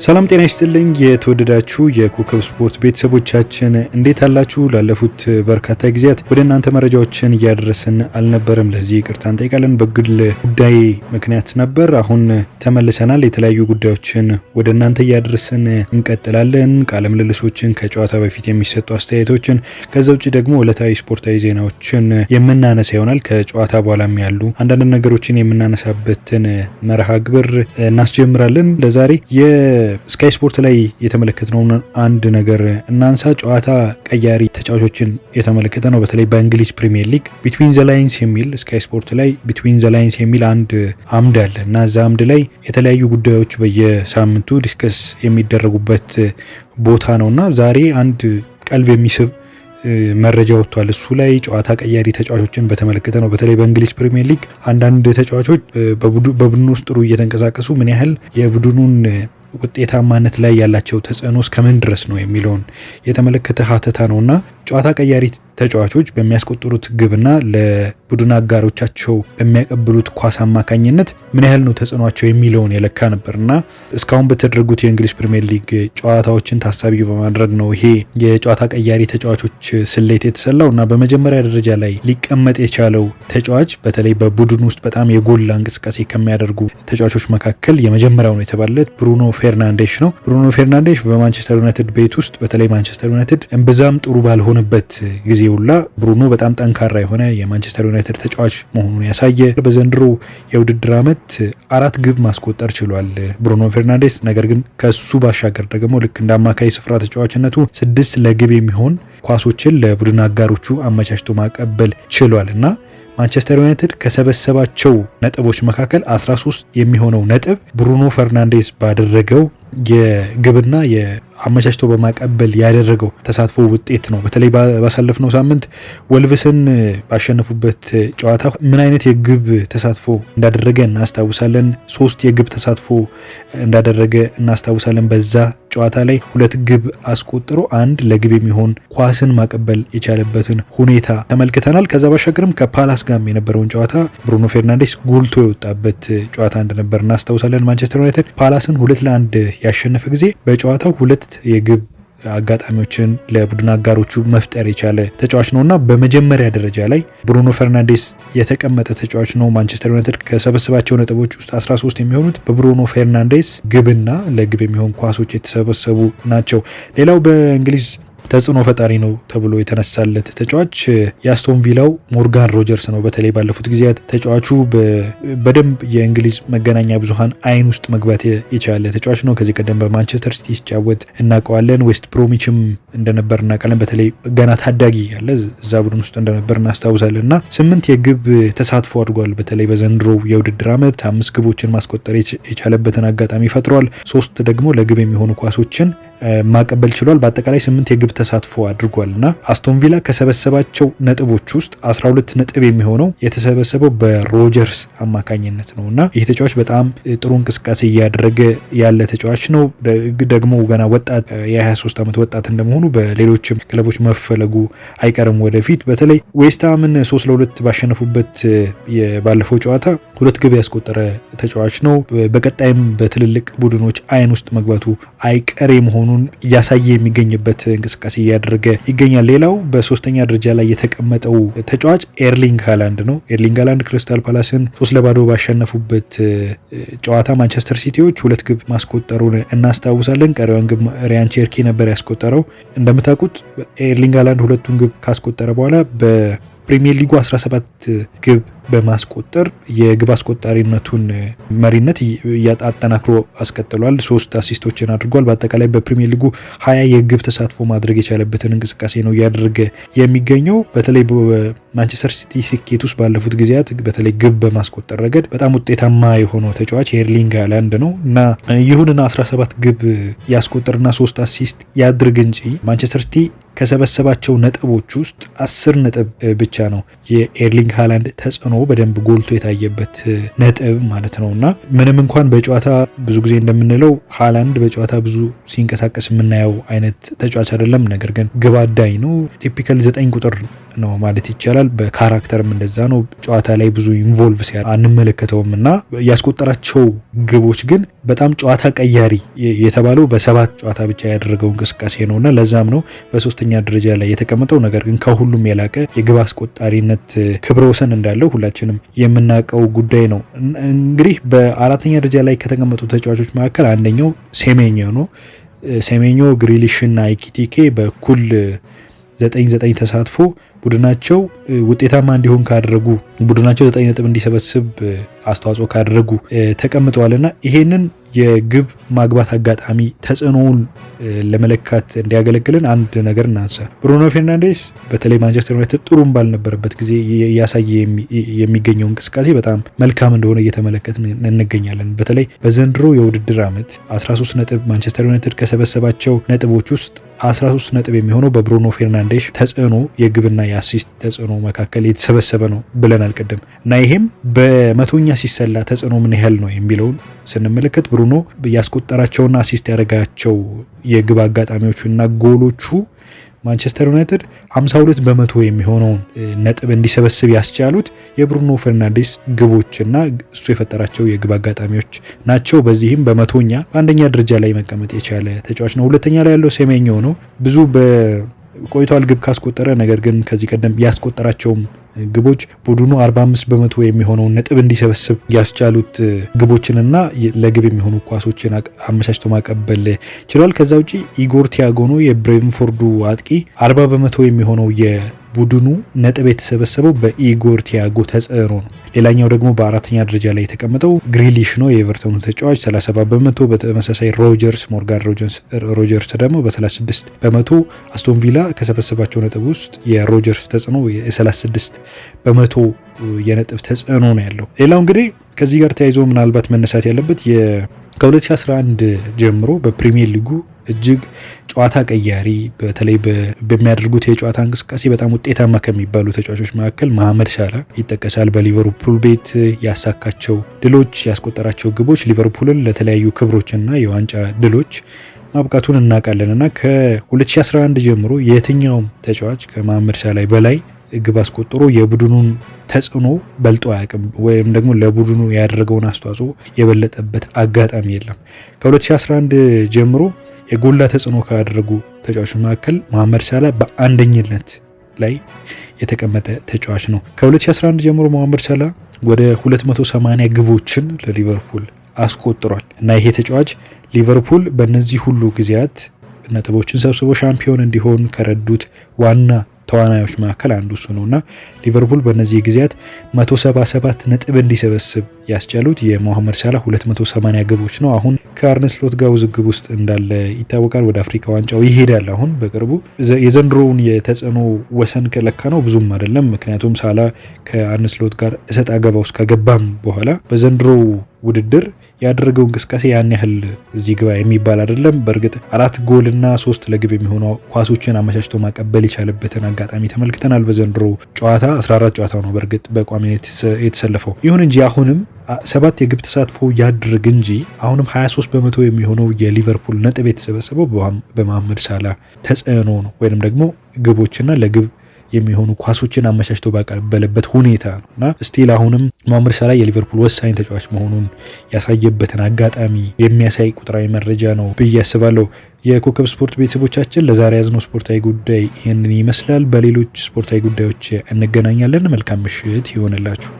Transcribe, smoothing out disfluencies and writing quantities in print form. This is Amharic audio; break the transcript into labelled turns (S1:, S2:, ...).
S1: ሰላም ጤና ይስጥልኝ የተወደዳችሁ የኮከብ ስፖርት ቤተሰቦቻችን እንዴት አላችሁ? ላለፉት በርካታ ጊዜያት ወደ እናንተ መረጃዎችን እያደረስን አልነበረም። ለዚህ ይቅርታ እንጠይቃለን። በግል ጉዳይ ምክንያት ነበር። አሁን ተመልሰናል። የተለያዩ ጉዳዮችን ወደ እናንተ እያደረስን እንቀጥላለን። ቃለ ምልልሶችን፣ ከጨዋታ በፊት የሚሰጡ አስተያየቶችን፣ ከዛ ውጭ ደግሞ ዕለታዊ ስፖርታዊ ዜናዎችን የምናነሳ ይሆናል። ከጨዋታ በኋላም ያሉ አንዳንድ ነገሮችን የምናነሳበትን መርሃ ግብር እናስጀምራለን። ለዛሬ ስካይ ስፖርት ላይ የተመለከትነውን አንድ ነገር እናንሳ። ጨዋታ ቀያሪ ተጫዋቾችን የተመለከተ ነው። በተለይ በእንግሊዝ ፕሪሚየር ሊግ ቢትዊን ዘ ላይንስ የሚል ስካይ ስፖርት ላይ ቢትዊን ዘ ላይንስ የሚል አንድ አምድ አለ እና እዛ አምድ ላይ የተለያዩ ጉዳዮች በየሳምንቱ ዲስከስ የሚደረጉበት ቦታ ነውና ዛሬ አንድ ቀልብ የሚስብ መረጃ ወጥቷል። እሱ ላይ ጨዋታ ቀያሪ ተጫዋቾችን በተመለከተ ነው። በተለይ በእንግሊዝ ፕሪሚየር ሊግ አንዳንድ ተጫዋቾች በቡድኑ ውስጥ ጥሩ እየተንቀሳቀሱ ምን ያህል የቡድኑን ውጤታማነት ላይ ያላቸው ተጽዕኖ እስከምን ድረስ ነው የሚለውን የተመለከተ ሀተታ ነውና ጨዋታ ቀያሪ ተጫዋቾች በሚያስቆጥሩት ግብና ለቡድን አጋሮቻቸው በሚያቀብሉት ኳስ አማካኝነት ምን ያህል ነው ተጽዕኗቸው የሚለውን የለካ ነበርና እስካሁን በተደረጉት የእንግሊዝ ፕሪሚየር ሊግ ጨዋታዎችን ታሳቢ በማድረግ ነው ይሄ የጨዋታ ቀያሪ ተጫዋቾች ስሌት የተሰላው እና በመጀመሪያ ደረጃ ላይ ሊቀመጥ የቻለው ተጫዋች በተለይ በቡድን ውስጥ በጣም የጎላ እንቅስቃሴ ከሚያደርጉ ተጫዋቾች መካከል የመጀመሪያው ነው የተባለለት ብሩኖ ፌርናንዴሽ ነው። ብሩኖ ፌርናንዴሽ በማንቸስተር ዩናይትድ ቤት ውስጥ በተለይ ማንቸስተር ዩናይትድ እምብዛም ጥሩ ባልሆነበት ጊዜ ሁላ ብሩኖ በጣም ጠንካራ የሆነ የማንቸስተር ዩናይትድ ተጫዋች መሆኑን ያሳየ በዘንድሮ የውድድር ዓመት 4 ግብ ማስቆጠር ችሏል ብሩኖ ፌርናንዴስ። ነገር ግን ከሱ ባሻገር ደግሞ ልክ እንደ አማካይ ስፍራ ተጫዋችነቱ 6 ለግብ የሚሆን ኳሶችን ለቡድን አጋሮቹ አመቻችቶ ማቀበል ችሏል እና ማንቸስተር ዩናይትድ ከሰበሰባቸው ነጥቦች መካከል 13 የሚሆነው ነጥብ ብሩኖ ፈርናንዴስ ባደረገው የግብና የአመቻችቶ በማቀበል ያደረገው ተሳትፎ ውጤት ነው። በተለይ ባሳለፍነው ሳምንት ወልቭስን ባሸነፉበት ጨዋታ ምን አይነት የግብ ተሳትፎ እንዳደረገ እናስታውሳለን። 3 የግብ ተሳትፎ እንዳደረገ እናስታውሳለን። በዛ ጨዋታ ላይ 2 ግብ አስቆጥሮ 1 ለግብ የሚሆን ኳስን ማቀበል የቻለበትን ሁኔታ ተመልክተናል። ከዛ ባሻገርም ከፓላስ ጋር የነበረውን ጨዋታ ብሩኖ ፌርናንዴስ ጎልቶ የወጣበት ጨዋታ እንደነበር እናስታውሳለን። ማንቸስተር ዩናይትድ ፓላስን 2-1 ያሸነፈ ጊዜ በጨዋታው 2 የግብ አጋጣሚዎችን ለቡድን አጋሮቹ መፍጠር የቻለ ተጫዋች ነውና በመጀመሪያ ደረጃ ላይ ብሩኖ ፈርናንዴስ የተቀመጠ ተጫዋች ነው። ማንቸስተር ዩናይትድ ከሰበሰባቸው ነጥቦች ውስጥ 13 የሚሆኑት በብሩኖ ፈርናንዴስ ግብና ለግብ የሚሆን ኳሶች የተሰበሰቡ ናቸው። ሌላው በእንግሊዝ ተጽዕኖ ፈጣሪ ነው ተብሎ የተነሳለት ተጫዋች የአስቶን ቪላው ሞርጋን ሮጀርስ ነው። በተለይ ባለፉት ጊዜያት ተጫዋቹ በደንብ የእንግሊዝ መገናኛ ብዙሃን አይን ውስጥ መግባት የቻለ ተጫዋች ነው። ከዚህ ቀደም በማንቸስተር ሲቲ ሲጫወት እናውቀዋለን። ዌስት ብሮሚችም እንደነበር እናውቃለን። በተለይ ገና ታዳጊ ያለ እዛ ቡድን ውስጥ እንደነበር እናስታውሳለን እና 8 የግብ ተሳትፎ አድርጓል። በተለይ በዘንድሮው የውድድር ዓመት 5 ግቦችን ማስቆጠር የቻለበትን አጋጣሚ ፈጥሯል። 3 ደግሞ ለግብ የሚሆኑ ኳሶችን ማቀበል ችሏል። በአጠቃላይ 8 የግብ ተሳትፎ አድርጓል እና አስቶን ቪላ ከሰበሰባቸው ነጥቦች ውስጥ 12 ነጥብ የሚሆነው የተሰበሰበው በሮጀርስ አማካኝነት ነው እና ይህ ተጫዋች በጣም ጥሩ እንቅስቃሴ እያደረገ ያለ ተጫዋች ነው። ደግሞ ገና ወጣት የ23 ዓመት ወጣት እንደመሆኑ በሌሎችም ክለቦች መፈለጉ አይቀርም ወደፊት። በተለይ ዌስትሃምን 3-2 ባሸነፉበት ባለፈው ጨዋታ 2 ግብ ያስቆጠረ ተጫዋች ነው። በቀጣይም በትልልቅ ቡድኖች አይን ውስጥ መግባቱ አይቀሬ መሆኑን እያሳየ የሚገኝበት እንቅስቃሴ እያደረገ ይገኛል። ሌላው በሶስተኛ ደረጃ ላይ የተቀመጠው ተጫዋች ኤርሊንግ ሃላንድ ነው። ኤርሊንግ ሃላንድ ክሪስታል ፓላስን 3-0 ባሸነፉበት ጨዋታ ማንቸስተር ሲቲዎች 2 ግብ ማስቆጠሩን እናስታውሳለን። ቀሪዋን ግብ ሪያን ቼርኪ ነበር ያስቆጠረው። እንደምታውቁት ኤርሊንግ ሃላንድ 2ቱን ግብ ካስቆጠረ በኋላ በፕሪሚየር ሊጉ 17 ግብ በማስቆጠር የግብ አስቆጣሪነቱን መሪነት አጠናክሮ አስቀጥሏል። 3 አሲስቶችን አድርጓል። በአጠቃላይ በፕሪሚየር ሊጉ 20 የግብ ተሳትፎ ማድረግ የቻለበትን እንቅስቃሴ ነው እያደረገ የሚገኘው። በተለይ በማንቸስተር ሲቲ ስኬት ውስጥ ባለፉት ጊዜያት በተለይ ግብ በማስቆጠር ረገድ በጣም ውጤታማ የሆነው ተጫዋች ኤርሊንግ ሃላንድ ነው እና ይሁንና 17 ግብ ያስቆጠርና 3 አሲስት ያድርግ እንጂ ማንቸስተር ሲቲ ከሰበሰባቸው ነጥቦች ውስጥ 10 ነጥብ ብቻ ነው የኤርሊንግ ሃላንድ ተጽዕኖ በደንብ ጎልቶ የታየበት ነጥብ ማለት ነውና ምንም እንኳን በጨዋታ ብዙ ጊዜ እንደምንለው ሃላንድ በጨዋታ ብዙ ሲንቀሳቀስ የምናየው አይነት ተጫዋች አይደለም። ነገር ግን ግብ አዳኝ ነው። ቲፒካል 9 ቁጥር ነው ማለት ይቻላል። በካራክተርም እንደዛ ነው። ጨዋታ ላይ ብዙ ኢንቮልቭ አንመለከተውም እና ያስቆጠራቸው ግቦች ግን በጣም ጨዋታ ቀያሪ የተባለው በ7 ጨዋታ ብቻ ያደረገው እንቅስቃሴ ነውና ለዛም ነው በሶስተኛ ደረጃ ላይ የተቀመጠው። ነገር ግን ከሁሉም የላቀ የግብ አስቆጣሪነት ክብረ ወሰን እንዳለው ሁላችንም የምናውቀው ጉዳይ ነው። እንግዲህ በአራተኛ ደረጃ ላይ ከተቀመጡ ተጫዋቾች መካከል አንደኛው ሴሜኞ ነው። ሴሜኞ፣ ግሪሊሽ እና ኢኪቲኬ በኩል 9 ተሳትፎ ቡድናቸው ውጤታማ እንዲሆን ካደረጉ ቡድናቸው 9 ነጥብ እንዲሰበስብ አስተዋጽኦ ካደረጉ ተቀምጠዋልና ይሄንን የግብ ማግባት አጋጣሚ ተጽዕኖውን ለመለካት እንዲያገለግልን አንድ ነገር እናንሳ። ብሩኖ ፌርናንዴስ በተለይ ማንቸስተር ዩናይትድ ጥሩም ባልነበረበት ጊዜ እያሳየ የሚገኘው እንቅስቃሴ በጣም መልካም እንደሆነ እየተመለከትን እንገኛለን። በተለይ በዘንድሮ የውድድር ዓመት 13 ነጥብ ማንቸስተር ዩናይትድ ከሰበሰባቸው ነጥቦች ውስጥ 13 ነጥብ የሚሆነው በብሩኖ ፌርናንዴስ ተጽዕኖ የግብና የአሲስት ተጽዕኖ መካከል የተሰበሰበ ነው ብለናል ቅድም እና ይሄም በመቶኛ ሲሰላ ተጽዕኖ ምን ያህል ነው የሚለውን ስንመለከት ብሩኖ ያስቆጠራቸውና አሲስት ያደረጋቸው የግብ አጋጣሚዎቹና ጎሎቹ ማንቸስተር ዩናይትድ 52 በመቶ የሚሆነውን ነጥብ እንዲሰበስብ ያስቻሉት የብሩኖ ፈርናንዴስ ግቦችና እሱ የፈጠራቸው የግብ አጋጣሚዎች ናቸው። በዚህም በመቶኛ በአንደኛ ደረጃ ላይ መቀመጥ የቻለ ተጫዋች ነው። ሁለተኛ ላይ ያለው ሴሜኞ ነው። ብዙ ቆይቷል ግብ ካስቆጠረ፣ ነገር ግን ከዚህ ቀደም ያስቆጠራቸውም ግቦች ቡድኑ 45 በመቶ የሚሆነውን ነጥብ እንዲሰበስብ ያስቻሉት ግቦችንና ለግብ የሚሆኑ ኳሶችን አመቻችቶ ማቀበል ችሏል። ከዛ ውጪ ኢጎር ቲያጎ ነው የብሬንፎርዱ አጥቂ። 40 በመቶ የሚሆነው የቡድኑ ነጥብ የተሰበሰበው በኢጎር ቲያጎ ተጽዕኖ ነው። ሌላኛው ደግሞ በአራተኛ ደረጃ ላይ የተቀመጠው ግሪሊሽ ነው የኤቨርተኑ ተጫዋች 37 በመቶ። በተመሳሳይ ሞርጋን ሮጀርስ ደግሞ በ36 በመቶ። አስቶን ቪላ ከሰበሰባቸው ነጥብ ውስጥ የሮጀርስ ተጽዕኖ የ36 በመቶ የነጥብ ተጽዕኖ ነው ያለው። ሌላው እንግዲህ ከዚህ ጋር ተያይዞ ምናልባት መነሳት ያለበት ከ2011 ጀምሮ በፕሪሚየር ሊጉ እጅግ ጨዋታ ቀያሪ በተለይ በሚያደርጉት የጨዋታ እንቅስቃሴ በጣም ውጤታማ ከሚባሉ ተጫዋቾች መካከል መሐመድ ሳላ ይጠቀሳል። በሊቨርፑል ቤት ያሳካቸው ድሎች፣ ያስቆጠራቸው ግቦች ሊቨርፑልን ለተለያዩ ክብሮችና የዋንጫ ድሎች ማብቃቱን እናውቃለን እና ከ2011 ጀምሮ የትኛውም ተጫዋች ከመሐመድ ሳላ በላይ ግብ አስቆጥሮ የቡድኑን ተጽዕኖ በልጦ አያውቅም፣ ወይም ደግሞ ለቡድኑ ያደረገውን አስተዋጽኦ የበለጠበት አጋጣሚ የለም። ከ2011 ጀምሮ የጎላ ተጽዕኖ ካደረጉ ተጫዋቾች መካከል መሐመድ ሳላ በአንደኝነት ላይ የተቀመጠ ተጫዋች ነው። ከ2011 ጀምሮ መሐመድ ሳላ ወደ 280 ግቦችን ለሊቨርፑል አስቆጥሯል እና ይሄ ተጫዋች ሊቨርፑል በእነዚህ ሁሉ ጊዜያት ነጥቦችን ሰብስቦ ሻምፒዮን እንዲሆን ከረዱት ዋና ተዋናዮች መካከል አንዱ እሱ ነውና ሊቨርፑል በእነዚህ ጊዜያት 177 ነጥብ እንዲሰበስብ ያስቻሉት የመሐመድ ሳላ 280 ግቦች ነው። አሁን ከአርነ ስሎት ጋር ውዝግብ ውስጥ እንዳለ ይታወቃል። ወደ አፍሪካ ዋንጫው ይሄዳል አሁን በቅርቡ። የዘንድሮውን የተጽዕኖ ወሰን ከለካ ነው ብዙም አይደለም። ምክንያቱም ሳላ ከአርነ ስሎት ጋር እሰጥ አገባ ውስጥ ከገባም በኋላ በዘንድሮው ውድድር ያደረገው እንቅስቃሴ ያን ያህል እዚህ ግባ የሚባል አይደለም። በእርግጥ 4 ጎልና 3 ለግብ የሚሆኑ ኳሶችን አመቻችቶ ማቀበል የቻለበትን አጋጣሚ ተመልክተናል። በዘንድሮ ጨዋታ 14 ጨዋታ ነው በእርግጥ በቋሚነት የተሰለፈው። ይሁን እንጂ አሁንም 7 የግብ ተሳትፎ ያድርግ እንጂ አሁንም 23 በመቶ የሚሆነው የሊቨርፑል ነጥብ የተሰበሰበው በመሐመድ ሳላ ተጽዕኖ ነው፣ ወይንም ደግሞ ግቦችና ለግብ የሚሆኑ ኳሶችን አመቻችቶ ባቀበለበት ሁኔታ ነው እና ስቲል አሁንም መሐመድ ሳላ የሊቨርፑል ወሳኝ ተጫዋች መሆኑን ያሳየበትን አጋጣሚ የሚያሳይ ቁጥራዊ መረጃ ነው ብዬ አስባለሁ። የኮከብ ስፖርት ቤተሰቦቻችን ለዛሬ ያዝነው ስፖርታዊ ጉዳይ ይህንን ይመስላል። በሌሎች ስፖርታዊ ጉዳዮች እንገናኛለን። መልካም ምሽት ይሆንላችሁ።